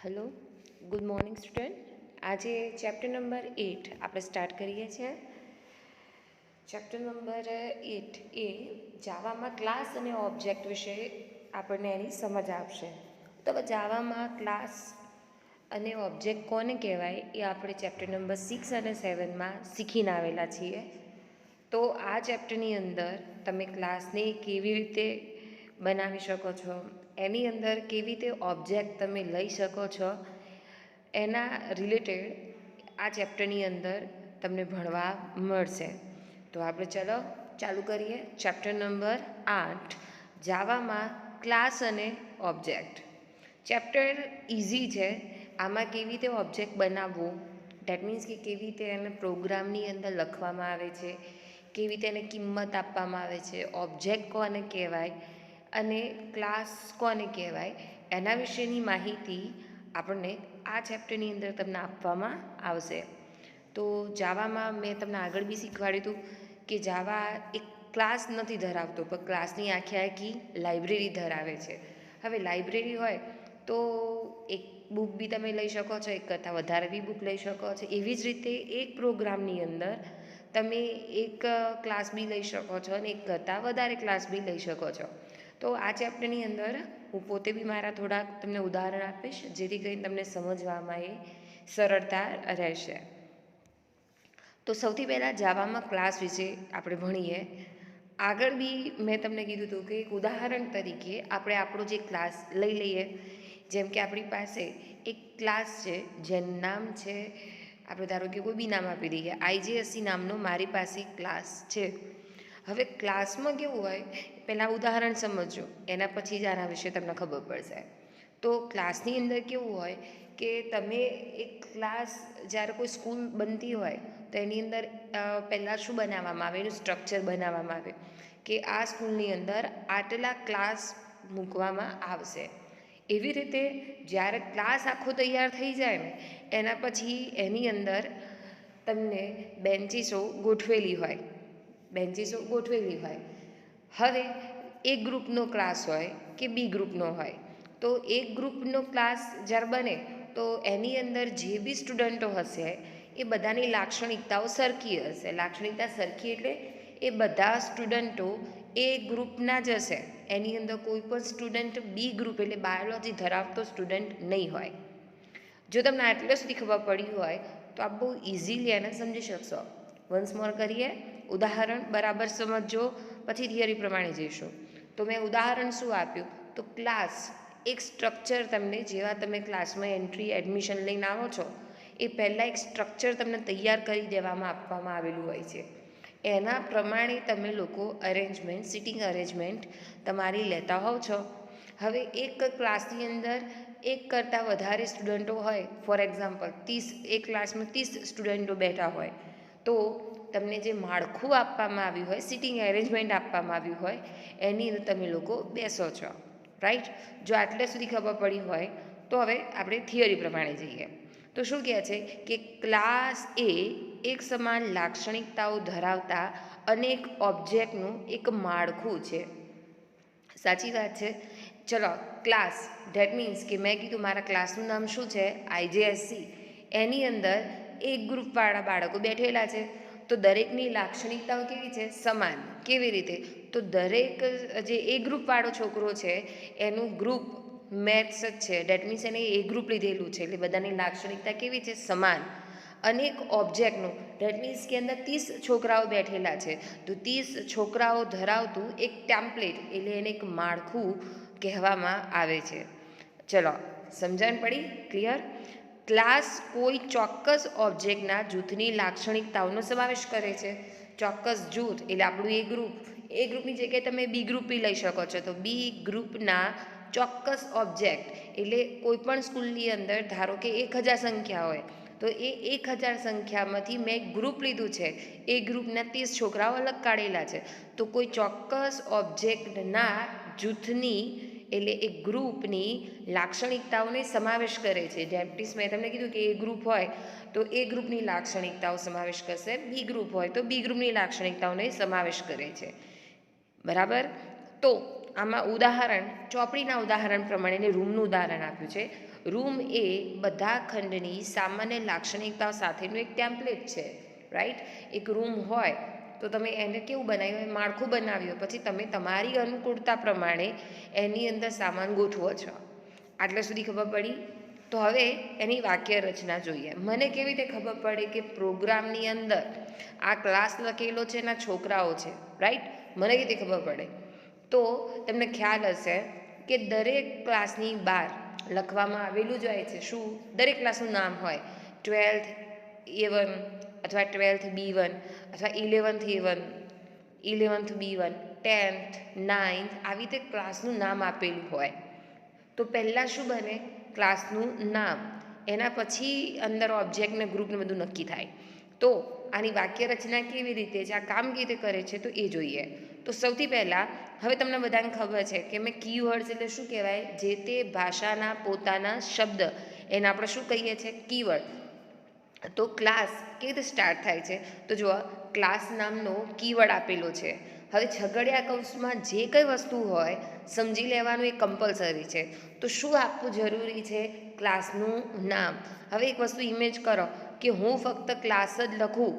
Hello, good morning student. આજે chapter number 8 આપણે start કરીએ છીએ. ચેપ્ટર નંબર 8 એ જાવામાં ક્લાસ અને ઓબ્જેક્ટ વિશે આપણને એની સમજ આપશે. તો જાવામાં ક્લાસ અને ઓબ્જેક્ટ કોને કહેવાય એ આપણે ચેપ્ટર નંબર 6 અને 7માં શીખીને આવેલા છીએ. તો આ ચેપ્ટરની અંદર તમે ક્લાસને કેવી રીતે બનાવી શકો છો, એની અંદર કેવી રીતે ઓબ્જેક્ટ તમે લઈ શકો છો, એના રિલેટેડ આ ચેપ્ટરની અંદર તમને ભણવા મળશે. તો આપણે ચાલુ કરીએ. ચેપ્ટર નંબર 8 જાવામાં ક્લાસ અને ઓબ્જેક્ટ. ચેપ્ટર ઇઝી છે. આમાં કેવી રીતે ઓબ્જેક્ટ બનાવવું, ડેટ મીન્સ કે કેવી રીતે એને પ્રોગ્રામની અંદર લખવામાં આવે છે, કેવી રીતે એને કિંમત આપવામાં આવે છે, ઓબ્જેક્ટ કોને કહેવાય અને ક્લાસ કોને કહેવાય, એના વિશેની માહિતી આપણને આ ચેપ્ટરની અંદર તમને આપવામાં આવશે. તો જાવામાં મેં તમને આગળ બી શીખવાડ્યું હતું કે જાવા એક ક્લાસ નથી ધરાવતો, પણ ક્લાસની આખી લાઇબ્રેરી ધરાવે છે. હવે લાઇબ્રેરી હોય તો એક બુક બી તમે લઈ શકો છો, એક કરતાં વધારે બી બુક લઈ શકો છો. એવી જ રીતે એક પ્રોગ્રામની અંદર તમે એક ક્લાસ બી લઈ શકો છો અને એક કરતાં વધારે ક્લાસ બી લઈ શકો છો. તો આ ચેપ્ટરની અંદર હું પોતે બી મારા થોડાક તમને ઉદાહરણ આપીશ, જેથી કરીને તમને સમજવામાં એ સરળતા રહેશે. તો સૌથી પહેલાં જાવામાં ક્લાસ વિશે આપણે ભણીએ. આગળ બી મેં તમને કીધું હતું કે એક ઉદાહરણ તરીકે આપણે આપણો જે ક્લાસ લઈ લઈએ. જેમ કે આપણી પાસે એક ક્લાસ છે જેનું નામ છે, આપણે ધારો કે કોઈ બી નામ આપી દઈએ, IJSC નામનો મારી પાસે ક્લાસ છે. હવે ક્લાસમાં કેવું હોય, પહેલાં ઉદાહરણ સમજો, એના પછી જ આના વિશે તમને ખબર પડશે. તો ક્લાસની અંદર કેવું હોય કે તમે એક ક્લાસ જ્યારે કોઈ સ્કૂલ બનતી હોય તો એની અંદર પહેલાં શું બનાવવામાં આવે, એનું સ્ટ્રક્ચર બનાવવામાં આવે કે આ સ્કૂલની અંદર આટલા ક્લાસ મૂકવામાં આવશે. એવી રીતે જ્યારે ક્લાસ આખો તૈયાર થઈ જાય ને એના પછી એની અંદર તમને બેન્ચીસો ગોઠવેલી હોય. હવે એક ગ્રુપનો ક્લાસ હોય કે બી ગ્રુપનો હોય, તો એક ગ્રુપનો ક્લાસ જ્યારે બને તો એની અંદર જે બી સ્ટુડન્ટો હશે એ બધાની લાક્ષણિકતાઓ સરખી હશે. લાક્ષણિકતા સરખી એટલે એ બધા સ્ટુડન્ટો એ ગ્રુપના જ હશે. એની અંદર કોઈ પણ સ્ટુડન્ટ બી ગ્રુપ એટલે બાયોલોજી ધરાવતો સ્ટુડન્ટ નહીં હોય. જો તમને આટલે સુધી ખબર પડી હોય તો આપ બહુ ઇઝીલી એને સમજી શકશો. વન્સ મોર કરીએ. ઉદાહરણ બરાબર સમજો, પછી થિયરી પ્રમાણે જઈશું. તો મેં ઉદાહરણ શું આપ્યું, તો ક્લાસ એક સ્ટ્રક્ચર તમને, જેવા તમે ક્લાસમાં એન્ટ્રી એડમિશન લઈને આવો છો એ પહેલાં એક સ્ટ્રક્ચર તમને તૈયાર કરી દેવામાં આપવામાં આવેલું હોય છે. એના પ્રમાણે તમે લોકો અરેન્જમેન્ટ, સિટિંગ અરેન્જમેન્ટ તમારી લેતા હોવ છો. હવે એક ક્લાસની અંદર એક કરતાં વધારે સ્ટુડન્ટો હોય, ફોર એક્ઝામ્પલ એક ક્લાસમાં 30 સ્ટુડન્ટો બેઠા હોય, તો તમને જે માળખું આપવામાં આવ્યું હોય, સિટિંગ એરેન્જમેન્ટ આપવામાં આવ્યું હોય, એની અંદર તમે લોકો બેસો છો. રાઈટ? જો આટલે સુધી ખબર પડી હોય તો હવે આપણે થિયરી પ્રમાણે જઈએ. તો શું કહે છે કે ક્લાસ એ એક સમાન લાક્ષણિકતાઓ ધરાવતા અનેક ઓબ્જેક્ટનું એક માળખું છે. સાચી વાત છે. ચલો, ક્લાસ ધેટ મીન્સ કે મેં કીધું મારા ક્લાસનું નામ શું છે, IJSC. એની અંદર એક ગ્રુપવાળા બાળકો બેઠેલા છે. તો દરેકની લાક્ષણિકતાઓ કેવી છે, સમાન. કેવી રીતે, તો દરેક જે એ ગ્રુપવાળો છોકરો છે એનું ગ્રુપ મેથ્સ જ છે, ડેટ મીન્સ એને એ ગ્રુપ લીધેલું છે, એટલે બધાની લાક્ષણિકતા કેવી છે, સમાન. અનેક ઓબ્જેક્ટનું, ડેટ મીન્સ કે અંદર 30 છોકરાઓ બેઠેલા છે, તો 30 છોકરાઓ ધરાવતું એક ટેમ્પલેટ એટલે એને એક માળખું કહેવામાં આવે છે. ચલો, સમજણ પડી? ક્લિયર? ક્લાસ કોઈ ચોક્કસ ઓબ્જેક્ટના જૂથની લાક્ષણિકતાઓનો સમાવેશ કરે છે. ચોક્કસ જૂથ એટલે આપણું એ ગ્રુપની જગ્યાએ તમે બી ગ્રુપ બી લઈ શકો છો. તો બી ગ્રુપના ચોક્કસ ઓબ્જેક્ટ એટલે કોઈ પણ સ્કૂલની અંદર ધારો કે 1000 સંખ્યા હોય, તો એ 1000 સંખ્યામાંથી મેં એક ગ્રુપ લીધું છે, એ ગ્રુપના 30 છોકરાઓ અલગ કાઢેલા છે. તો કોઈ ચોક્કસ ઓબ્જેક્ટના જૂથની એટલે એ ગ્રુપની લાક્ષણિકતાઓને સમાવેશ કરે છે. જેમ મેં તમને કીધું કે એ ગ્રુપ હોય તો એ ગ્રુપની લાક્ષણિકતાઓ સમાવેશ કરશે, બી ગ્રુપ હોય તો બી ગ્રુપની લાક્ષણિકતાઓને સમાવેશ કરે છે. બરાબર? તો આમાં ઉદાહરણ, ચોપડીના ઉદાહરણ પ્રમાણે રૂમનું ઉદાહરણ આપ્યું છે. રૂમ એ બધા ખંડની સામાન્ય લાક્ષણિકતાઓ સાથેનું એક ટેમ્પલેટ છે, રાઈટ. એક રૂમ હોય તો તમે એને કેવું બનાવ્યું, માળખું બનાવ્યું, પછી તમે તમારી અનુકૂળતા પ્રમાણે એની અંદર સામાન ગોઠવો છો. આટલા સુધી ખબર પડી. તો હવે એની વાક્ય રચના જોઈએ. મને કેવી રીતે ખબર પડે કે પ્રોગ્રામની અંદર આ ક્લાસ લખેલો છે ને છોકરાઓ છે, રાઈટ. મને કેવી રીતે ખબર પડે? તો તમને ખ્યાલ હશે કે દરેક ક્લાસની બહાર લખવામાં આવેલું જ હોય છે. શું? દરેક ક્લાસનું નામ હોય. 12th A1 અથવા 12th B1 અથવા 11th A1, 11th B1, 10th 9th, આવી રીતે ક્લાસનું નામ આપેલું હોય. તો પહેલાં શું બને? ક્લાસનું નામ, એના પછી અંદર ઓબ્જેક્ટ ને ગ્રુપ ને બધું નક્કી થાય. તો આની વાક્ય રચના કેવી રીતે છે, આ કામ કેવી રીતે કરે છે, તો એ જોઈએ. તો સૌથી પહેલાં હવે તમને બધાને ખબર છે કે મેં કીવર્ડ્સ એટલે શું કહેવાય? જે તે ભાષાના પોતાના શબ્દ, એને આપણે શું કહીએ છીએ? કીવર્ડ. તો ક્લાસ કેવી રીતે સ્ટાર્ટ થાય છે? તો જુઓ, ક્લાસ નામનો કીવર્ડ આપેલો છે. હવે છગડિયા કૌંસમાં જે કંઈ વસ્તુ હોય સમજી લેવાનું એ કમ્પલસરી છે. તો શું આપવું જરૂરી છે? ક્લાસનું નામ. હવે એક વસ્તુ ઇમેજ કરો કે હું ફક્ત ક્લાસ જ લખું,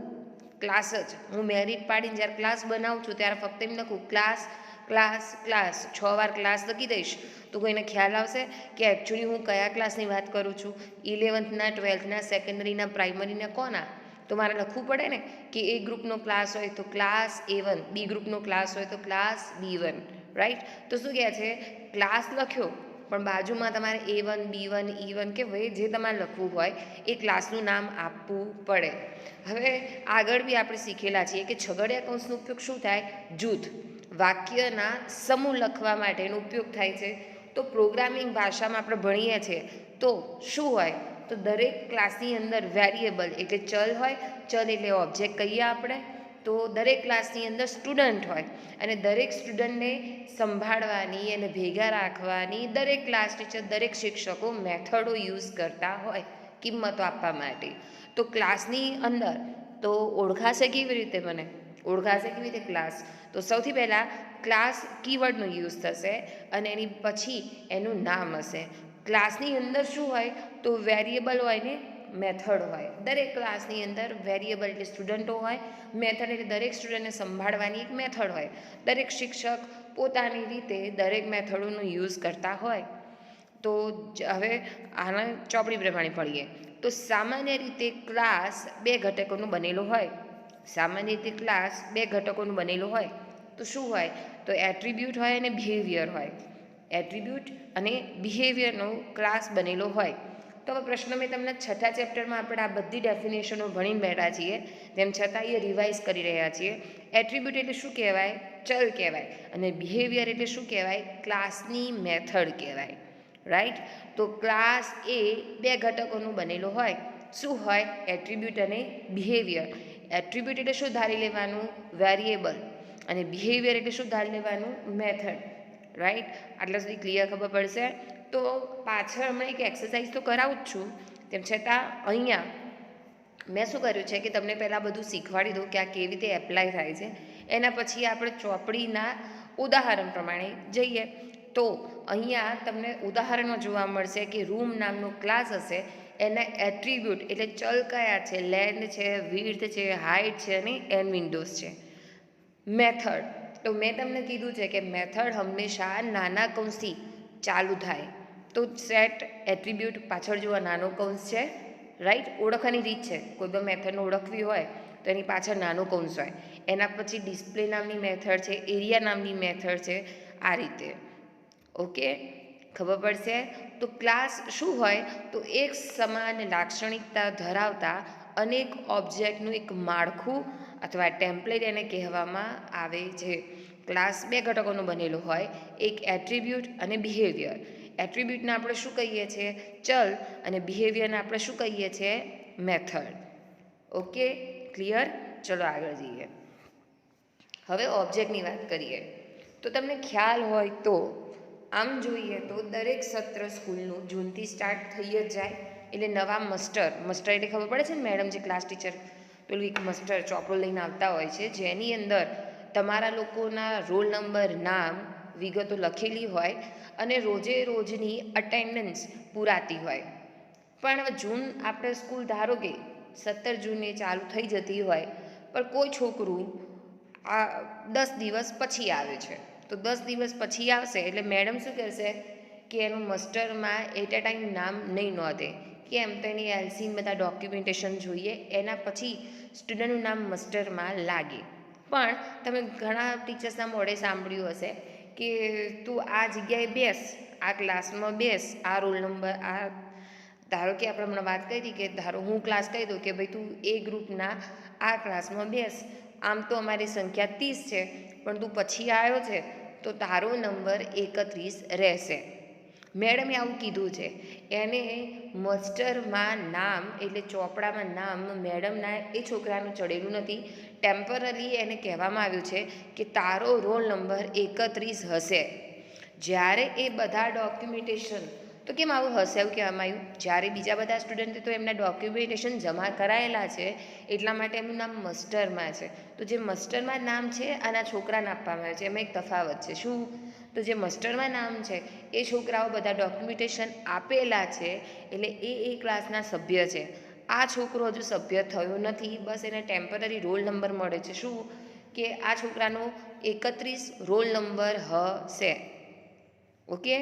ક્લાસ જ, હું મેરિટ પાડીને જ્યારે ક્લાસ બનાવું છું ત્યારે ફક્ત એમ લખું ક્લાસ ક્લાસ ક્લાસ, 6 વાર ક્લાસ લખી દઈશ તો કોઈને ખ્યાલ આવશે કે એકચ્યુઅલી હું કયા ક્લાસની વાત કરું છું? 11થના, 12થના, સેકન્ડરીના, પ્રાઇમરીના, કોના? તો મારે લખવું પડે ને કે એ ગ્રુપનો ક્લાસ હોય તો ક્લાસ A1, બી ગ્રુપનો ક્લાસ હોય તો ક્લાસ B1, રાઈટ. તો શું કહે છે? ક્લાસ લખ્યો પણ બાજુમાં તમારે A1, B1, E1 કે ભાઈ જે તમારે લખવું હોય એ ક્લાસનું નામ આપવું પડે. હવે આગળ બી આપણે શીખેલા છીએ કે છગડિયા કૌંસનો ઉપયોગ શું થાય? જૂથ, વાક્યના સમૂહ લખવા માટેનો ઉપયોગ થાય છે. તો પ્રોગ્રામિંગ ભાષામાં આપણે ભણીએ છીએ તો શું હોય? તો દરેક ક્લાસની અંદર વેરિયેબલ એટલે ચલ હોય. ચલ એટલે ઓબ્જેક્ટ કહીએ આપણે. તો દરેક ક્લાસની અંદર સ્ટુડન્ટ હોય અને દરેક સ્ટુડન્ટને સંભાળવાની અને ભેગા રાખવાની દરેક ક્લાસ ટીચર, દરેક શિક્ષકો મેથડો યુઝ કરતા હોય કિંમતો આપવા માટે. તો ક્લાસની અંદર તો ઓળખાશે કેવી રીતે? મને ઓળખાશે કેવી રીતે ક્લાસ? તો સૌથી પહેલાં ક્લાસ કીવર્ડનો યુઝ થશે અને એની પછી એનું નામ હશે. ક્લાસની અંદર શું હોય? તો વેરિયેબલ હોય ને મેથડ હોય. દરેક ક્લાસની અંદર વેરિયેબલ એટલે સ્ટુડન્ટો હોય, મેથડ એટલે દરેક સ્ટુડન્ટને સંભાળવાની એક મેથડ હોય. દરેક શિક્ષક પોતાની રીતે દરેક મેથડોનો યુઝ કરતા હોય. તો હવે આના ચોપડી પ્રમાણે પડીએ તો સામાન્ય રીતે ક્લાસ 2 ઘટકોનું બનેલો હોય. સામાન્ય રીતે ક્લાસ 2 ઘટકોનું બનેલું હોય. તો શું હોય? તો એટ્રીબ્યુટ હોય અને બિહેવિયર હોય. એટ્રીબ્યુટ અને બિહેવિયરનો ક્લાસ બનેલો હોય. તો હવે પ્રશ્ન મેં તમને 6થા ચેપ્ટરમાં આપણે આ બધી ડેફિનેશનો ભણીને બેઠા છીએ, તેમ છતાં એ રિવાઇઝ કરી રહ્યા છીએ. એટ્રીબ્યુટ એટલે શું કહેવાય? ચલ કહેવાય. અને બિહેવિયર એટલે શું કહેવાય? ક્લાસની મેથડ કહેવાય, રાઈટ. તો ક્લાસ એ 2 ઘટકોનું બનેલો હોય. શું હોય? એટ્રીબ્યુટ અને બિહેવિયર. એટ્રીબ્યુટ એટલે શું ધારી લેવાનું? વેરિયેબલ. અને બિહેવિયર એટલે શું ધારી લેવાનું? Method, right. આટલા સુધી ક્લિયર ખબર પડશે? તો પાછળ હમણાં એક એક્સરસાઇઝ તો કરાવું જ છું, તેમ છતાં અહીંયા મેં શું કર્યું છે કે તમને પહેલાં બધું શીખવાડી દઉં કે આ કેવી રીતે એપ્લાય થાય છે. એના પછી આપણે ચોપડીના ઉદાહરણ પ્રમાણે જઈએ. તો અહીંયા તમને ઉદાહરણમાં જોવા મળશે કે રૂમ નામનો ક્લાસ હશે. એના એટ્રીબ્યુટ એટલે ચલ કયા છે? લેન્થ છે, વિડ્થ છે, હાઇટ છે અને એન વિન્ડોઝ છે. મેથડ તો મેં તમને કીધું છે કે મેથડ હંમેશા નાના કૌંસથી ચાલુ થાય. તો સેટ એટ્રીબ્યુટ પાછળ જોવા નાનો કૌંસ છે, રાઈટ. ઓળખવાની રીત છે. કોઈ પણ મેથડને ઓળખવી હોય તો એની પાછળ નાનો કૌંસ હોય. એના પછી ડિસ્પ્લે નામની મેથડ છે, એરિયા નામની મેથડ છે. આ રીતે, ઓકે, ખબર પડશે? તો ક્લાસ શું હોય? તો એક સમાન લાક્ષણિકતા ધરાવતા અનેક ઓબ્જેક્ટનું એક માળખું અથવા ટેમ્પલેટ એને કહેવામાં આવે છે. ક્લાસ 2 ઘટકોનો બનેલો હોય. એક એટ્રીબ્યુટ અને બિહેવિયર. એટ્રીબ્યુટને આપણે શું કહીએ છીએ? ચલ. અને બિહેવિયરને આપણે શું કહીએ છીએ? મેથડ. Okay, clear? ચલો આગળ જઈએ. હવે ઓબ્જેક્ટની વાત કરીએ. તો તમને ખ્યાલ હોય તો આમ જોઈએ તો દરેક સત્ર સ્કૂલનું જૂનથી સ્ટાર્ટ થઈ જ જાય. એટલે નવા મસ્ટર એટલે ખબર પડે છે ને મેડમ જે ક્લાસ ટીચર પેલું એક ચોપડો લઈને આવતા હોય છે, જેની અંદર તમારા લોકોના રોલ નંબર, નામ વિગતો લખેલી હોય અને રોજે રોજની અટેન્ડન્સ પૂરાતી હોય. પણ જૂન આપણે સ્કૂલ ધારો કે 17 જૂને ચાલુ થઈ જતી હોય, પણ કોઈ છોકરું આ 10 દિવસ પછી આવે છે, તો 10 દિવસ પછી આવશે એટલે મેડમ શું કરશે કે એનું મસ્ટરમાં એટ અ ટાઈમ નામ નહીં નોંધે. કેમ તો એની એલસીને બધા ડોક્યુમેન્ટેશન જોઈએ, એના પછી સ્ટુડન્ટનું નામ મસ્ટરમાં લાગે. પણ તમે ઘણા ટીચર્સના મોઢે સાંભળ્યું હશે કે તું આ જગ્યાએ બેસ, આ ક્લાસમાં બેસ, આ રોલ નંબર, આ ધારો કે આપણે હમણાં વાત કરી હતી કે ધારો હું ક્લાસ કહી દઉં કે ભાઈ તું એ ગ્રુપના આ ક્લાસમાં બેસ, આમ તો અમારી સંખ્યા 30 છે, પણ તું પછી આવ્યો છે તો તારો નંબર 31 રહેશે. મેડમે આવું કીધું છે. એને મસ્ટરમાં નામ એટલે ચોપડામાં નામ મેડમના એ છોકરાનું ચડેલું નથી. ટેમ્પરરી એને કહેવામાં આવ્યું છે કે તારો રોલ નંબર 31 હશે. જ્યારે એ બધા ડોક્યુમેન્ટેશન, તો કેમ આવું હશે એવું કહેવામાં આવ્યું? જ્યારે બીજા બધા સ્ટુડન્ટે તો એમના ડોક્યુમેન્ટેશન જમા કરાયેલા છે એટલા માટે એમનું નામ મસ્ટરમાં છે. તો જે મસ્ટરમાં નામ છે આના છોકરાને આપવામાં આવે છે, એમાં એક તફાવત છે. શું? તો જે મસ્ટરમાં નામ છે એ છોકરાઓ બધા ડોક્યુમેન્ટેશન આપેલા છે એટલે એ ક્લાસના સભ્ય છે. આ છોકરો હજુ સભ્ય થયો નથી, બસ એને ટેમ્પરરી રોલ નંબર મળે છે. શું? કે આ છોકરાનો 31 રોલ નંબર હશે. ઓકે,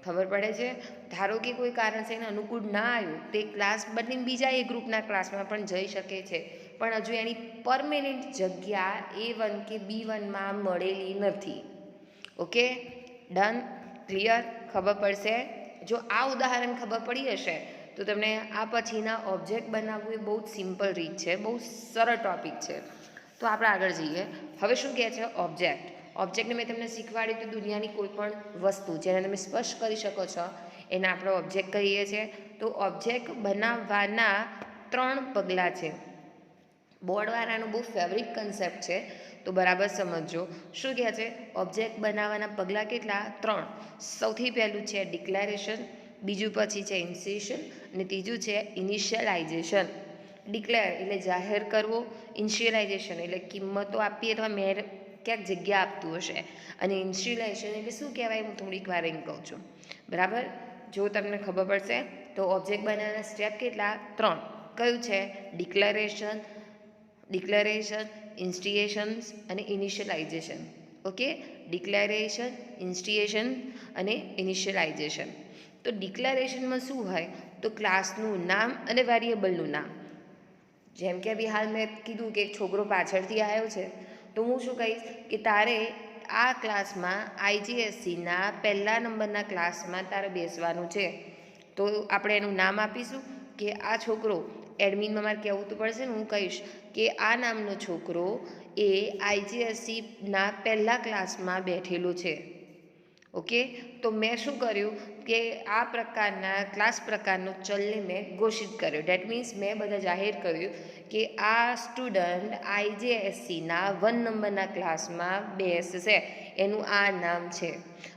ખબર પડે છે? ધારો કે કોઈ કારણસર એને અનુકૂળ ના આવ્યું, તે ક્લાસ બદલીને બીજા એ ગ્રુપના ક્લાસમાં પણ જઈ શકે છે, પણ હજુ એની પરમેનન્ટ જગ્યા A1 કે B1માં મળેલી નથી. ઓકે, ડન, ક્લિયર, ખબર પડશે? જો આ ઉદાહરણ ખબર પડી હશે તો તમને આ પછીના ઓબ્જેક્ટ બનાવવું એ બહુ જ સિમ્પલ રીત છે, બહુ સરળ ટૉપિક છે. તો આપણે આગળ જઈએ. હવે શું કહે છે? ઓબ્જેક્ટ. ઓબ્જેક્ટને મેં તમને શીખવાડ્યું કે દુનિયાની કોઈ પણ વસ્તુ જેને તમે સ્પર્શ કરી શકો છો એને આપણે ઓબ્જેક્ટ કહીએ છીએ. તો ઓબ્જેક્ટ બનાવવાના 3 પગલાં છે. બોર્ડવાળાનું બહુ ફેવરિટ કન્સેપ્ટ છે, તો બરાબર સમજજો. શું કહે છે? ઓબ્જેક્ટ બનાવવાના પગલાં કેટલા? 3. સૌથી પહેલું છે ડિક્લેરેશન, બીજું પછી છે ઇન્સિએશન અને ત્રીજું છે ઇનિશિયલાઇઝેશન. ડિક્લેર એટલે જાહેર કરવો, ઇનિશિયલાઇઝેશન એટલે કિંમતો આપીએ અથવા મેર ક્યાંક જગ્યા આપતું હશે, અને ઇનિશિયલાઇઝેશન એટલે શું કહેવાય હું થોડીક વાર એમ કહું છું. બરાબર? જો તમને ખબર પડશે તો ઓબ્જેક્ટ બનાવવાના સ્ટેપ કેટલા? 3. કયું છે? ડિક્લેરેશન, ઇન્સ્ટિએશન્સ અને ઇનિશિયલાઇઝેશન. ઓકે, ડિક્લેરેશન, ઇન્સ્ટિએશન અને ઇનિશિયલાઇઝેશન. તો ડિક્લેરેશનમાં શું હોય? તો ક્લાસનું નામ અને વેરિયેબલનું નામ. જેમ કે અભી હાલ મેં કીધું કે એક છોકરો પાછળથી આવ્યો છે, તો હું શું કહીશ કે તારે આ ક્લાસમાં IGSCના 1લા નંબરના ક્લાસમાં તારે બેસવાનું છે. તો આપણે એનું નામ આપીશું કે આ છોકરો, એડમિનમાં મારે કહેવું તો પડશે ને, હું કહીશ કે આ નામનો છોકરો એ IGSCના 1લા ક્લાસમાં બેઠેલો છે. ઓકે, તો મેં શું કર્યું કે આ પ્રકારના ક્લાસ પ્રકારનો ચલને મેં ઘોષિત કર્યો. ડેટ મીન્સ મેં બધા જાહેર કર્યું કે આ સ્ટુડન્ટ IGSCના 1 નંબરના ક્લાસમાં બેસશે, એનું આ નામ છે.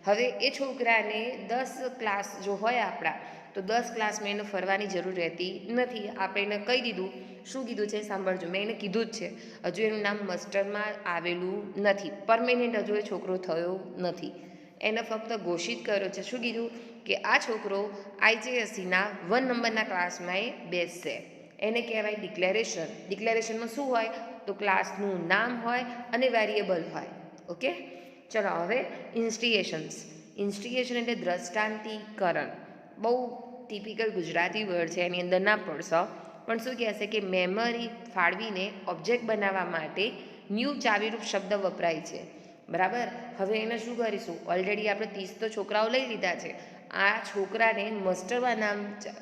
હવે એ છોકરાને 10 ક્લાસ જો હોય આપણા, તો 10 ક્લાસમાં એને ફરવાની જરૂર રહેતી નથી. આપણે એને કહી દીધું. શું કીધું છે? સાંભળજો, મેં એને કીધું જ છે. હજુ એનું નામ મસ્ટરમાં આવેલું નથી, પરમેનન્ટ હજુ એ છોકરો થયો નથી. એને ફક્ત ઘોષિત કર્યો છે. શું કીધું? કે આ છોકરો IGSCના 1 નંબરના ક્લાસમાં એ બેસશે. એને કહેવાય ડિક્લેરેશન. ડિક્લેરેશનમાં શું હોય? તો ક્લાસનું નામ હોય અને વેરિયેબલ હોય. ઓકે, ચલો હવે ઇન્સ્ટિએશન્સ. ઇન્સ્ટિએશન એટલે દ્રષ્ટાંતીકરણ. બહુ ટિપિકલ ગુજરાતી વર્ડ છે, એની અંદર ના પડશો, પણ શું કહેશે કે મેમરી ફાળવીને ઓબ્જેક્ટ બનાવવા માટે ન્યૂ ચાવીરૂપ શબ્દ વપરાય છે. બરાબર? હવે એને શું કરીશું? ઓલરેડી આપણે 30 તો છોકરાઓ લઈ લીધા છે. આ છોકરાને મસ્ટરમાં નામ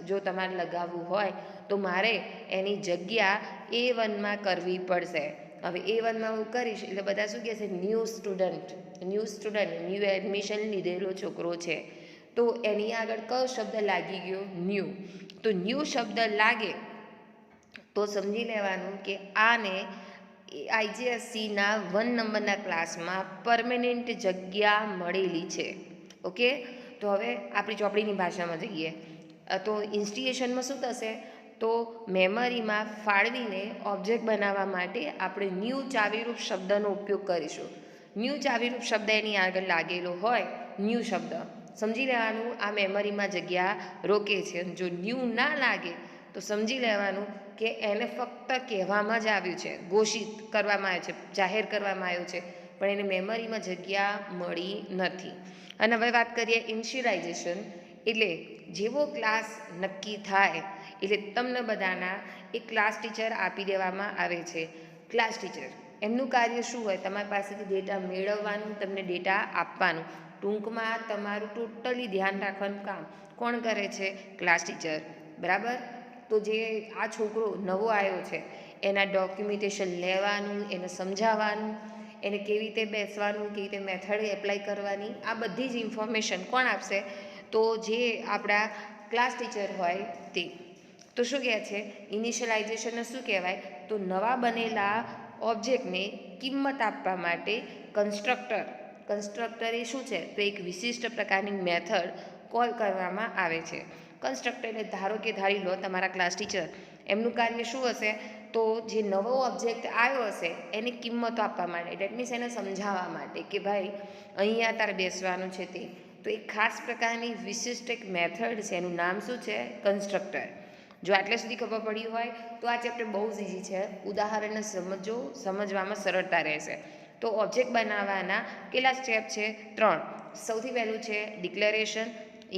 જો તમારે લગાવવું હોય તો મારે એની જગ્યા A1માં કરવી પડશે. હવે A1માં હું કરીશ એટલે બધા શું કહેશે? ન્યૂ સ્ટુડન્ટ, ન્યૂ એડમિશન લીધેલો છોકરો છે. તો એની આગળ કયો શબ્દ લાગી ગયો? ન્યૂ. તો ન્યૂ શબ્દ લાગે તો સમજી લેવાનું કે આને IGSCના 1 નંબરના ક્લાસમાં પરમેનન્ટ જગ્યા મળેલી છે. ઓકે, તો હવે આપણી ચોપડીની ભાષામાં જઈએ. તો ઇન્સ્ટિએશનમાં શું થશે? તો મેમરીમાં ફાળવીને ઓબ્જેક્ટ બનાવવા માટે આપણે ન્યૂ ચાવીરૂપ શબ્દનો ઉપયોગ કરીશું. ન્યૂ ચાવીરૂપ શબ્દ એની આગળ લાગેલો હોય, ન્યૂ શબ્દ, સમજી લેવાનું આ મેમરીમાં જગ્યા રોકે છે. જો ન્યૂ ના લાગે તો સમજી લેવાનું કે એને ફક્ત કહેવામાં જ આવ્યું છે, ઘોષિત કરવામાં આવ્યું છે, જાહેર કરવામાં આવ્યું છે, પણ એને મેમરીમાં જગ્યા મળી નથી. અને હવે વાત કરીએ ઇનિશિયલાઇઝેશન, એટલે જેવો ક્લાસ નક્કી થાય એટલે તમને બધાના એક ક્લાસ ટીચર આપી દેવામાં આવે છે. ક્લાસ ટીચર એમનું કાર્ય શું હોય? તમારી પાસેથી ડેટા મેળવવાનું, તમને ડેટા આપવાનું. ટૂંકમાં તમારું ટોટલી ધ્યાન રાખવાનું કામ કોણ કરે છે? Class teacher. બરાબર. તો જે આ છોકરો નવો આવ્યો છે એના ડોક્યુમેન્ટેશન લેવાનું, એને સમજાવવાનું, એને કેવી રીતે બેસવાનું, કેવી રીતે મેથડ એપ્લાય કરવાની, આ બધી જ ઇન્ફોર્મેશન કોણ આપશે? તો જે આપણા ક્લાસ ટીચર હોય તે. તો શું કહે છે? ઇનિશિયલાઇઝેશનને શું કહેવાય? તો નવા બનેલા ઓબ્જેક્ટને કિંમત આપવા માટે કન્સ્ટ્રક્ટર એ શું છે? તો એક વિશિષ્ટ પ્રકારની મેથડ કોલ કરવામાં આવે છે. કન્સ્ટ્રક્ટર એટલે ધારો કે ધારી લો તમારા ક્લાસ ટીચર, એમનું કાર્ય શું હશે? તો જે નવો ઓબ્જેક્ટ આવ્યો હશે એને કિંમતો આપવા માટે, ડેટ મીન્સ એને સમજાવવા માટે કે ભાઈ અહીંયા તારે બેસવાનું છે તે. તો એક ખાસ પ્રકારની વિશિષ્ટ એક મેથડ છે, એનું નામ શું છે? કન્સ્ટ્રક્ટર. જો આટલે સુધી ખબર પડી હોય તો આ ચેપ્ટર બહુ જ ઇઝી છે, ઉદાહરણને સમજો, સમજવામાં સરળતા રહેશે. તો ઓબ્જેક્ટ બનાવવાના કેટલા સ્ટેપ છે? 3. સૌથી પહેલું છે ડિક્લેરેશન,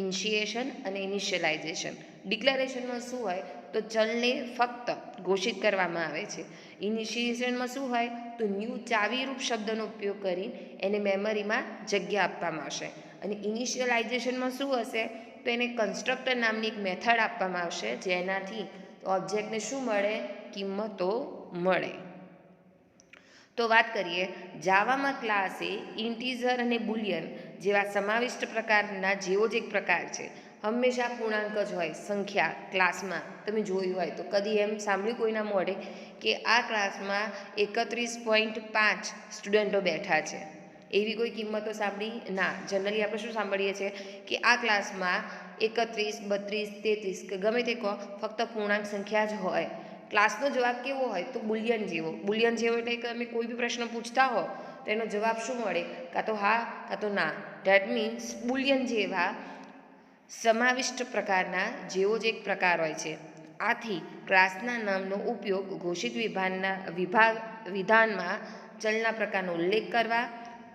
ઇનિશિએશન અને ઇનિશિયલાઇઝેશન. ડિક્લેરેશનમાં શું હોય? તો ચલને ફક્ત ઘોષિત કરવામાં આવે છે. ઇનિશિએશનમાં શું હોય? તો ન્યૂ ચાવીરૂપ શબ્દનો ઉપયોગ કરી એને મેમરીમાં જગ્યા આપવામાં આવશે. અને ઇનિશિયલાઇઝેશનમાં શું હશે? તો એને કન્સ્ટ્રક્ટર નામની એક મેથડ આપવામાં આવશે, જેનાથી ઓબ્જેક્ટને શું મળે? કિંમતો મળે. તો વાત કરીએ જાવામાં ક્લાસ એ ઇન્ટીજર અને બુલિયન જેવા સમાવિષ્ટ પ્રકારના જેવો જ એક પ્રકાર છે. હંમેશા પૂર્ણાંક જ હોય સંખ્યા ક્લાસમાં. તમે જોયું હોય તો કદી એમ સાંભળ્યું કોઈના મોઢે કે આ ક્લાસમાં 31.5 સ્ટુડન્ટો બેઠા છે, એવી કોઈ કિંમતો સાંભળી? ના. જનરલી આપણે શું સાંભળીએ છીએ કે આ ક્લાસમાં 31, 32, 33 કે ગમે તે કહો, ફક્ત પૂર્ણાંક સંખ્યા જ હોય. ક્લાસનો જવાબ કેવો હોય? તો બુલિયન જેવો. બુલિયન જેવો એટલે કે તમે કોઈ બી પ્રશ્ન પૂછતા હો તો એનો જવાબ શું મળે? કાં તો હા કાં તો ના. ધેટ મીન્સ બુલિયન જેવા સમાવિષ્ટ પ્રકારના જેવો જ એક પ્રકાર હોય છે. આથી ક્લાસના નામનો ઉપયોગ ઘોષિત વિધાનમાં ચલના પ્રકારનો ઉલ્લેખ કરવા,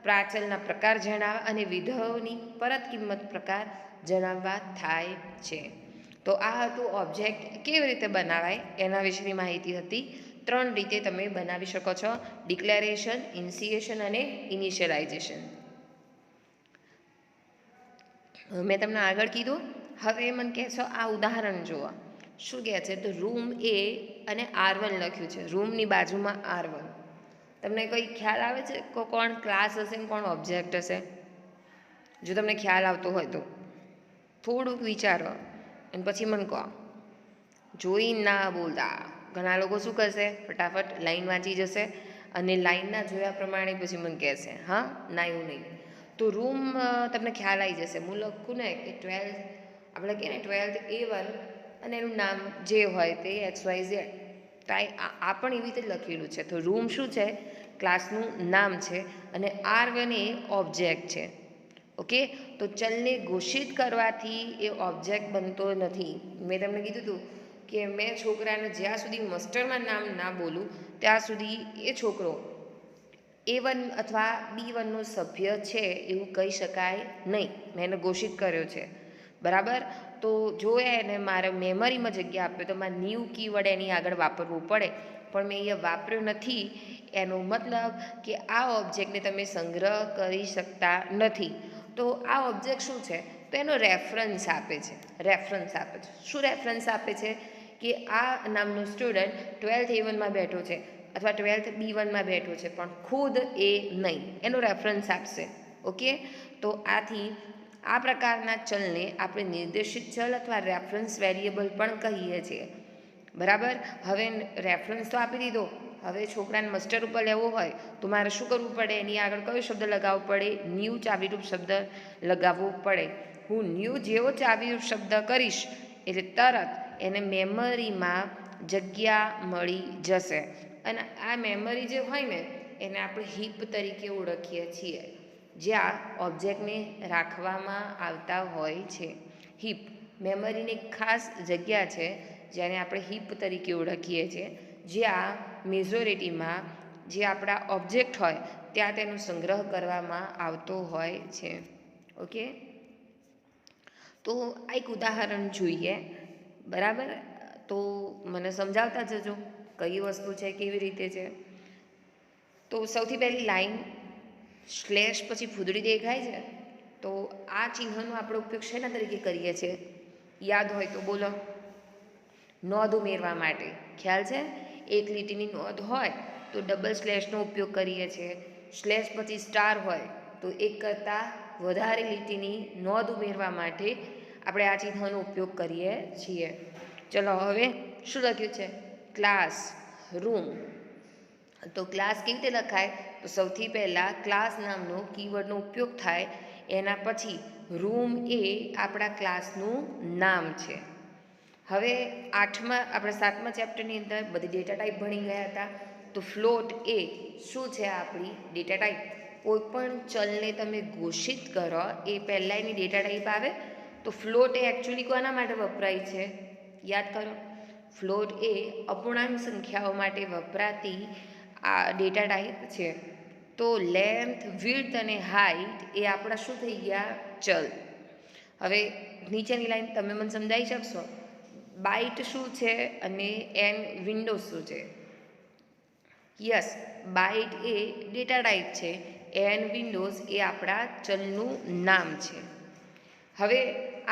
પ્રાચલના પ્રકાર જણાવવા અને વિધેયોની પરત કિંમત પ્રકાર જણાવવા થાય છે. તો આ હતું ઓબ્જેક્ટ કેવી રીતે બનાવાય એના વિશેની માહિતી હતી. 3 રીતે તમે બનાવી શકો છો: ડિક્લેરેશન, ઇનિશિએશન અને ઇનિશિયલાઇઝેશન. મેં તમને આગળ કીધું. હવે મને કહેશો આ ઉદાહરણ જુઓ. શું કહે છે? તો રૂમ એ અને R1 લખ્યું છે, રૂમની બાજુમાં R1. તમને કોઈ ખ્યાલ આવે છે કે કોણ ક્લાસ હશે ને કોણ ઓબ્જેક્ટ હશે? જો તમને ખ્યાલ આવતો હોય તો થોડુંક વિચારો અને પછી મને કહો. જોઈ ના બોલતા. ઘણા લોકો શું કરશે? ફટાફટ લાઈન વાંચી જશે અને લાઈનના જોયા પ્રમાણે પછી મને કહેશે હા ના એવું નહીં. તો રૂમ તમને ખ્યાલ આવી જશે. હું લખું ને કે 12, આપણે કહીએ ને 12th A1 અને એનું નામ જે હોય તે XYZ. તો આ પણ એવી રીતે લખેલું છે. તો રૂમ શું છે? ક્લાસનું નામ છે અને R1 એ ઓબ્જેક્ટ છે. ઓકે. તો ચલને ઘોષિત કરવાથી એ ઓબ્જેક્ટ બનતો નથી. મેં તમને કીધું હતું કે મેં છોકરાને જ્યાં સુધી માસ્ટરમાં નામ ના બોલું ત્યાં સુધી એ છોકરો A1 અથવા B1નો સભ્ય છે એવું કહી શકાય નહીં. મેં એને ઘોષિત કર્યો છે. બરાબર. તો જો એને મારે મેમરીમાં જગ્યા આપ્યો તો મારે ન્યૂ કીવર્ડ એની આગળ વાપરવું પડે, પણ મેં અહીંયા વાપર્યો નથી. એનો મતલબ કે આ ઓબ્જેક્ટને તમે સંગ્રહ કરી શકતા નથી. તો આ ઓબ્જેક્ટ શું છે? તો એનો રેફરન્સ આપે છે. શું રેફરન્સ આપે છે? કે આ નામનો સ્ટુડન્ટ 12th A1માં બેઠો છે અથવા 12th B1માં બેઠો છે, પણ ખુદ એ નહીં. એનો રેફરન્સ આપશે. ઓકે. તો આથી આ પ્રકારના ચલને આપણે નિર્દેશિત ચલ અથવા રેફરન્સ વેરિયેબલ પણ કહીએ છીએ. બરાબર. હવે રેફરન્સ તો આપી દીધો. હવે છોકરાને માસ્ટર ઉપર લેવો હોય તો મારે શું કરવું પડે? એની આગળ કયો શબ્દ લગાવવો પડે? ન્યૂ ચાવીરૂપ શબ્દ લગાવવો પડે. હું ન્યૂ જેવો ચાવીરૂપ શબ્દ કરીશ એટલે તરત એને મેમરીમાં જગ્યા મળી જશે. અને આ મેમરી જે હોય ને એને આપણે હીપ તરીકે ઓળખીએ છીએ, જ્યાં ઓબ્જેક્ટને રાખવામાં આવતા હોય છે. હીપ મેમરીની ખાસ જગ્યા છે જેને આપણે હીપ તરીકે ઓળખીએ છીએ, જ્યાં મેજોરિટીમાં જે આપણા ઓબ્જેક્ટ હોય ત્યાં તેનો સંગ્રહ કરવામાં આવતો હોય છે. ઓકે, તો આ એક ઉદાહરણ જોઈએ, બરાબર? તો મને સમજાવતા જજો કઈ વસ્તુ છે, કેવી રીતે છે. તો સૌથી પહેલી લાઈન સ્લેશ પછી ફૂદડી દેખાય છે, તો આ ચિહ્નનો આપણે ઉપયોગ શેના તરીકે કરીએ છીએ? યાદ હોય તો બોલો. નોંધ ઉમેરવા માટે. ખ્યાલ છે? એક લીટીની નોંધ હોય તો ડબલ સ્લેશનો ઉપયોગ કરીએ છીએ. સ્લેશ પછી સ્ટાર હોય તો એક કરતાં વધારે લીટીની નોંધ ઉમેરવા માટે આપણે આ ચિહ્નનો ઉપયોગ કરીએ છીએ. ચલો હવે શું લખ્યું છે? Class room. તો ક્લાસ કેવી રીતે લખાય? તો સૌથી પહેલાં ક્લાસ નામનો કીવર્ડનો ઉપયોગ થાય, એના પછી રૂમ એ આપણા ક્લાસનું નામ છે. હવે આપણે 7મા ચેપ્ટરની અંદર બધી ડેટા ટાઈપ ભણી ગયા હતા. તો ફ્લોટ એ શું છે? આપણી ડેટા ટાઈપ. કોઈપણ ચલને તમે ઘોષિત કરો એ પહેલાં એની ડેટા ટાઈપ આવે. તો ફ્લોટ એ એકચ્યુઅલી કોના માટે વપરાય છે? યાદ કરો. ફ્લોટ એ અપૂર્ણાંક સંખ્યાઓ માટે વપરાતી આ ડેટા ટાઈપ છે. તો લેન્થ, વિડ્થ અને હાઇટ એ આપણા શું થઈ ગયા? ચલ. હવે નીચેની લાઈન તમે મને સમજાવી શકશો? બાઇટ શું છે અને એન વિન્ડોઝ શું છે? યસ, બાઇટ એ ડેટા ટાઈપ છે, એન વિન્ડોઝ એ આપણા ચલનું નામ છે. હવે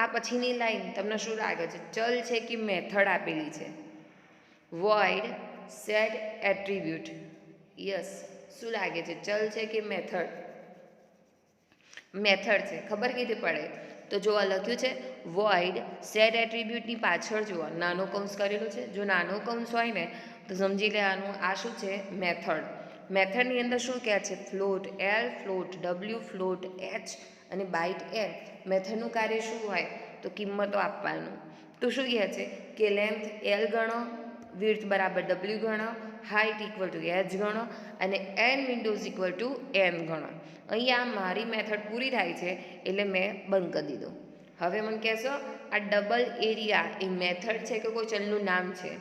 આ પછીની લાઈન તમને શું લાગે છે? ચલ છે કે મેથડ આપેલી છે? Void set attribute. યસ, શું લાગે છે? ચલ છે કે મેથડ? મેથડ છે. ખબર કેવી પડે? તો જોવા લખ્યું છે વોઇડ સેટ એટ્રીબ્યુટની પાછળ જુઓ નાનો કૌંસ કરેલો છે. જો નાનો કૌંસ હોય ને તો સમજી લેવાનું આ શું છે? મેથડ. મેથડની અંદર શું કહે છે? Float L, float W, float H અને બાઇટ એન. મેથડનું કાર્ય શું હોય? તો કિંમતો આપવાનું. તો શું કહે છે કે લેન્થ એલ ગણો, વિડ્થ બરાબર ડબલ્યુ ગણો, હાઇટ ઇક્વલ ટુ એચ ગણો અને N windows equal to N ગણો. અહીંયા મારી મેથડ પૂરી થાય છે એટલે મેં બંધ કરી દીધું. હવે મને કહેશો આ ડબલ એરિયા એ મેથડ છે કે કોઈ ચલનું નામ છે?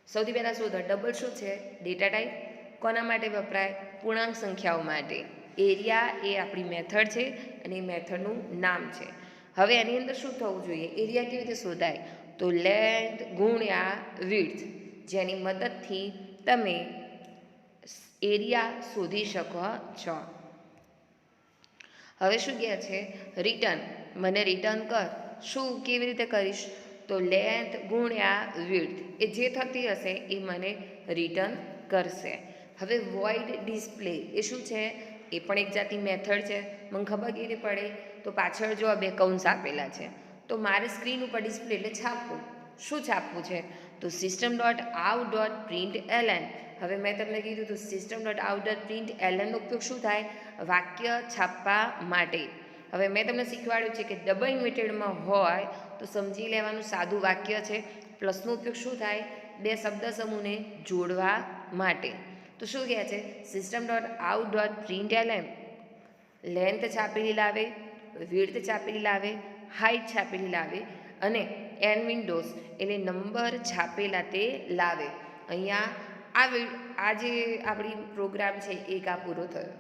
સૌથી પહેલાં શોધો ડબલ શું છે? Data type. કોના માટે વપરાય? પૂર્ણાંક સંખ્યાઓ માટે. એરિયા એ આપણી મેથડ છે અને એ મેથડનું નામ છે. હવે એની અંદર શું થવું જોઈએ? એરિયા કેવી રીતે શોધાય? તો લેન્થ ગુણ્યા વિડ્થ, જેની મદદથી તમે એરિયા શોધી શકો છો. હવે શું કહે છે? રિટર્ન. મને રિટર્ન કર. શું, કેવી રીતે કરીશ? તો લેન્થ ગુણ્યા વિડ્થ એ જે થતી હશે એ મને રિટર્ન કરશે. હવે વોઇડ ડિસ્પ્લે એ શું છે? એ પણ એક જાતની મેથડ છે. મને ખબર કેવી રીતે પડે? તો પાછળ જો આ બે કૌંસ આપેલા છે, તો મારે સ્ક્રીન ઉપર ડિસ્પ્લે એટલે છાપવું. શું છાપવું છે? તો system dot out dot print LN. હવે મેં તમને કીધું હતું system dot out dot print એલએનનો ઉપયોગ શું થાય? વાક્ય છાપવા માટે. હવે મેં તમને શીખવાડ્યું છે કે ડબલ ઇન્વર્ટેડમાં હોય તો સમજી લેવાનું સાદું વાક્ય છે. પ્લસનો ઉપયોગ શું થાય? બે શબ્દ સમૂહને જોડવા માટે. તો શું કહે છે? System dot out dot print LN length છાપેલી લાવે, વિડ્થ છાપેલી લાવે, હાઇટ છાપેલી લાવે અને એન વિન્ડોઝ એટલે નંબર છાપેલા તે લાવે. અહીંયા આ જે આપણી પ્રોગ્રામ છે એક આ પૂરો થયો,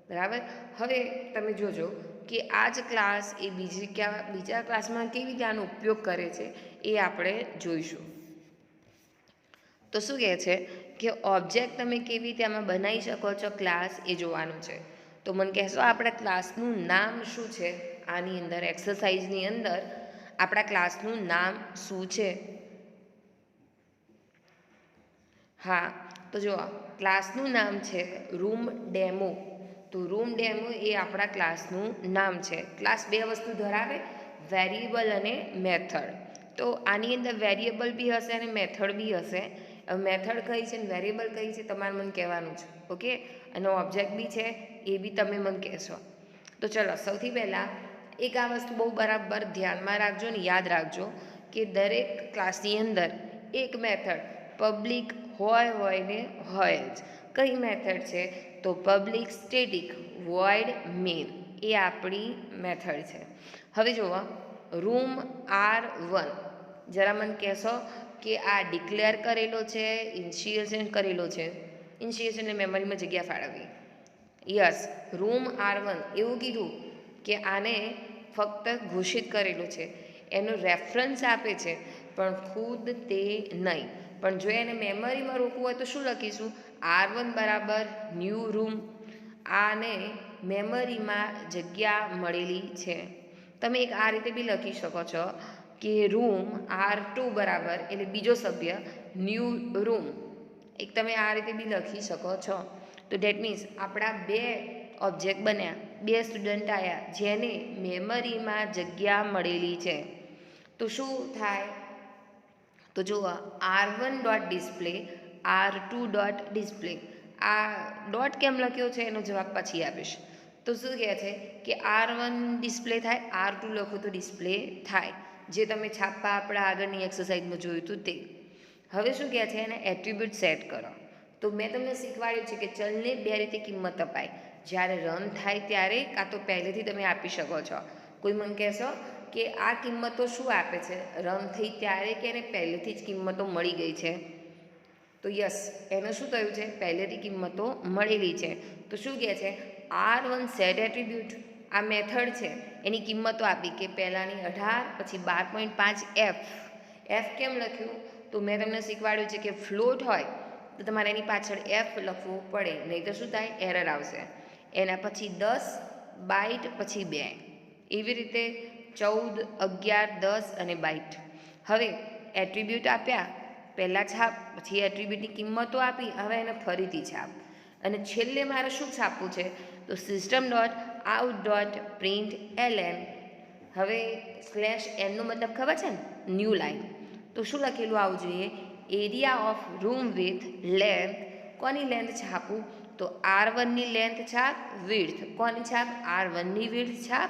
બરાબર. હવે તમે જોજો કે આ જ ક્લાસ એ બીજા ક્લાસમાં કેવી રીતે આનો ઉપયોગ કરે છે એ આપણે જોઈશું. તો શું કહે છે કે ઓબ્જેક્ટ તમે કેવી રીતે આમાં બનાવી શકો છો ક્લાસ એ જોવાનું છે. તો મને કહેશો આપણા ક્લાસનું નામ શું છે? આની અંદર એક્સરસાઇઝની અંદર આપણા ક્લાસનું નામ શું છે? હા, તો જુઓ ક્લાસનું નામ છે રૂમ ડેમો. તો રૂમ ડેમો એ આપણા ક્લાસનું નામ છે. ક્લાસ બે વસ્તુ ધરાવે, વેરિયેબલ અને મેથડ. તો આની અંદર વેરિયેબલ બી હશે અને મેથડ બી હશે. મેથડ કઈ છે ને વેરિયેબલ કઈ છે તમારે મને કહેવાનું છે. ઓકે, અને ઓબ્જેક્ટ બી છે એ બી તમે મને કહેશો. તો ચલો સૌથી પહેલાં એક આ વસ્તુ બહુ બરાબર ધ્યાનમાં રાખજો ને યાદ રાખજો કે દરેક ક્લાસની અંદર એક મેથડ પબ્લિક હોય ને હોય જ. કઈ મેથડ છે? તો પબ્લિક સ્ટેટિક વોઇડ મેઇન એ આપણી મેથડ છે. હવે જુઓ રૂમ R1 જરા મને કહેશો કે આ ડિક્લેર કરેલો છે, ઇનિશિએશન કરેલો છે? ઇનિશિએશનને મેમરીમાં જગ્યા ફાળવવી. યસ, રૂમ R1 એવું કીધું કે આને ફક્ત ઘોષિત કરેલું છે, એનો રેફરન્સ આપે છે પણ ખુદ તે નહીં. પણ જો એને મેમરીમાં રોકવું હોય તો શું લખીશું? R1 બરાબર ન્યૂ રૂમ. આને મેમરીમાં જગ્યા મળેલી છે. તમે એક આ રીતે બી લખી શકો છો કે રૂમ R2 બરાબર એટલે બીજો સભ્ય ન્યૂ રૂમ. એક તમે આ રીતે બી લખી શકો છો. તો ડેટ મીન્સ આપણા બે ઓબ્જેક્ટ બન્યા, બે સ્ટુડન્ટ આવ્યા જેને મેમરીમાં જગ્યા મળેલી છે. તો શું થાય? તો જુઓ R1 dot display R2 dot display. આ ડોટ કેમ લખ્યો છે એનો જવાબ પછી આપીશ. તો શું કહે છે કે R1 ડિસ્પ્લે થાય, R2 લખો તો ડિસ્પ્લે થાય, જે તમે છાપા આપણા આગળની એક્સરસાઇઝમાં જોયું હતું તે. હવે શું કહે છે? એને એટ્રીબ્યુટ સેટ કરો. તો મેં તમને શીખવાડ્યું છે કે ચલને બે રીતે કિંમત અપાય, જ્યારે રન થાય ત્યારે કાં તો પહેલેથી તમે આપી શકો છો. કોઈ મને કહેશો કે આ કિંમતો શું આપે છે? રન થઈ ત્યારે કે એને પહેલેથી જ કિંમતો મળી ગઈ છે? તો યસ, એને શું થયું છે? પહેલેથી કિંમતો મળેલી છે. તો શું કહે છે? R1 સેટ એટ્રીબ્યુટ આ મેથડ છે એની કિંમતો આપી કે પહેલાંની 18 પછી 12.5 એફ કેમ લખ્યું? તો મેં તમને શીખવાડ્યું છે કે ફ્લોટ હોય તો તમારે એની પાછળ એફ લખવું પડે, નહીં તો શું થાય? એરર આવશે. એના પછી 10 બાઇટ પછી 2, એવી રીતે 14, 11, 10 અને બાઇટ. હવે એટ્રીબ્યુટ આપ્યા, પહેલાં છાપ, પછી એટ્રીબ્યુટની કિંમતો આપી, હવે એને ફરીથી છાપ. અને છેલ્લે મારે શું છાપવું છે? તો system dot out dot print ln. હવે /n નો મતલબ ખબર છે ને? New line. તો શું લખેલું આવવું જોઈએ? Area of room with length. કોની લેન્થ છાપું? તો R1ની લેન્થ છાપ, વિડ્થ કોની છાપ? R1ની વિડ્થ છાપ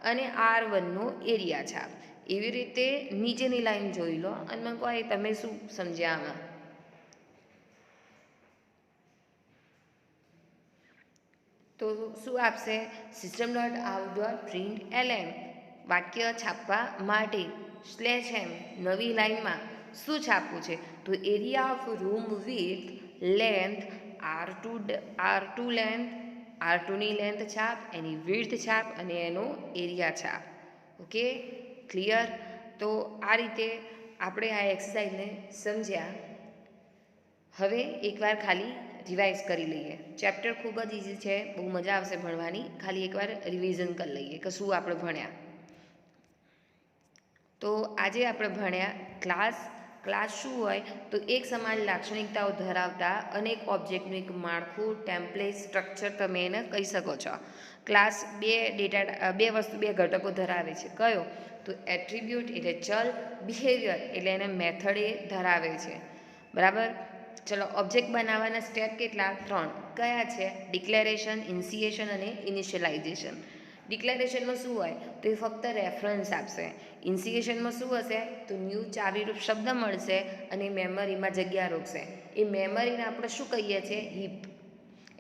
અને R1નો એરિયા છાપ. એવી રીતે નીચેની લાઈન જોઈ લો અને મને કહો તમે શું સમજ્યા આમાં? તો શું આપશે? System dot out dot print ln. વાક્ય છાપવા માટે /m નવી લાઈનમાં શું છાપવું છે? તો area of room with length R2 length, R2ની લેન્થ છાપ, એની વિડ્થ છાપ અને એનો એરિયા છાપ. Okay, clear? તો આ રીતે આપણે આ એક્સરસાઇઝને સમજ્યા. હવે એકવાર ખાલી રિવાઇઝ કરી લઈએ. ચેપ્ટર ખૂબ જ ઇઝી છે, બહુ મજા આવશે ભણવાની. ખાલી એકવાર રિવિઝન કરી લઈએ કે શું આપણે ભણ્યા. તો આજે આપણે ભણ્યા ક્લાસ શું હોય? તો એક સમાન લાક્ષણિકતાઓ ધરાવતા અનેક ઓબ્જેક્ટનું એક માળખું, ટેમ્પલેટ, સ્ટ્રક્ચર તમે એને કહી શકો છો. ક્લાસ બે ઘટકો ધરાવે છે. કયો? તો એટ્રીબ્યુટ એટલે ચલ, બિહેવિયર એટલે એને મેથડ એ ધરાવે છે. બરાબર? ચલો, ઓબ્જેક્ટ બનાવવાના સ્ટેપ કેટલા? 3. કયા છે? ડિક્લેરેશન, ઇનિશિએશન અને ઇનિશિયલાઇઝેશન. ડિક્લેરેશનમાં શું હોય? તો એ ફક્ત રેફરન્સ આપશે. ઇનિશિએશનમાં શું હશે? તો ન્યૂ ચાવીરૂપ શબ્દ મળશે અને મેમરીમાં જગ્યા રોકશે. એ મેમરીને આપણે શું કહીએ છીએ? હીપ.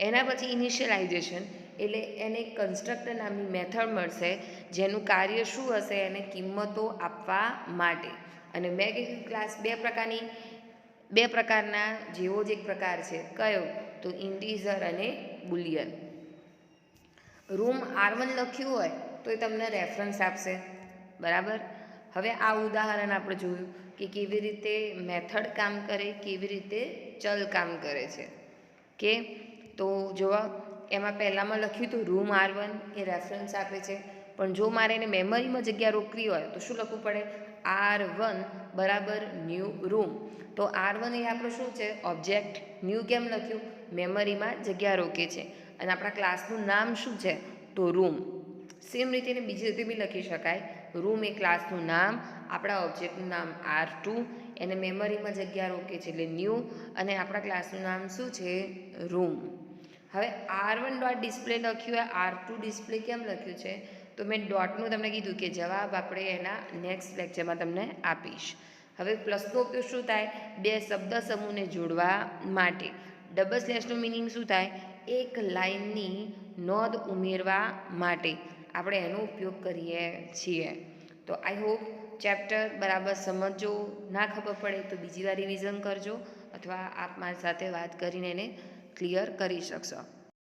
એના પછી ઇનિશિયલાઇઝેશન એટલે એને કન્સ્ટ્રક્ટર નામની મેથડ મળશે જેનું કાર્ય શું હશે? એને કિંમતો આપવા માટે. અને મેં કીધું ક્લાસ બે પ્રકારના જેવો જ એક પ્રકાર છે. કયો? તો ઇન્ટીજર અને બુલિયન. રૂમ R1 લખ્યું હોય તો એ તમને રેફરન્સ આપશે. બરાબર? હવે આ ઉદાહરણ આપણે જોયું કે કેવી રીતે મેથડ કામ કરે, કેવી રીતે ચલ કામ કરે છે. કે તો જોવા એમાં પહેલાંમાં લખ્યું હતું રૂમ R1 એ રેફરન્સ આપે છે. પણ જો મારે એને મેમરીમાં જગ્યા રોકવી હોય તો શું લખવું પડે? R1 બરાબર ન્યૂ રૂમ. તો R1 એ આપણું શું છે? ઓબ્જેક્ટ. ન્યૂ કેમ લખ્યું? મેમરીમાં જગ્યા રોકે છે. અને આપણા ક્લાસનું નામ શું છે? તો રૂમ. સેમ રીતે એને બીજી રીતે બી લખી શકાય. રૂમ એ ક્લાસનું નામ, આપણા ઓબ્જેક્ટનું નામ R2, એને મેમરીમાં જગ્યા રોકે છે એટલે ન્યૂ, અને આપણા ક્લાસનું નામ શું છે? રૂમ. હવે R1 ડોટ ડિસ્પ્લે લખ્યું હોય, R2 ડિસ્પ્લે કેમ લખ્યું છે? તો મેં ડોટનું તમને કીધું કે જવાબ આપણે એના નેક્સ્ટ લેક્ચરમાં તમને આપીશ. હવે પ્લસનો ઉપયોગ શું થાય? બે શબ્દ સમૂહને જોડવા માટે. ડબલ સ્લેશનો મિનિંગ શું થાય? એક લાઇનની નોંધ ઉમેરવા માટે આપણે એનો ઉપયોગ કરીએ છીએ. તો આઈ હોપ ચેપ્ટર બરાબર સમજો. ના ખબર પડે તો બીજી વાર રિવિઝન કરજો, અથવા આપ મારી સાથે વાત કરીને એને ક્લિયર કરી શકશો.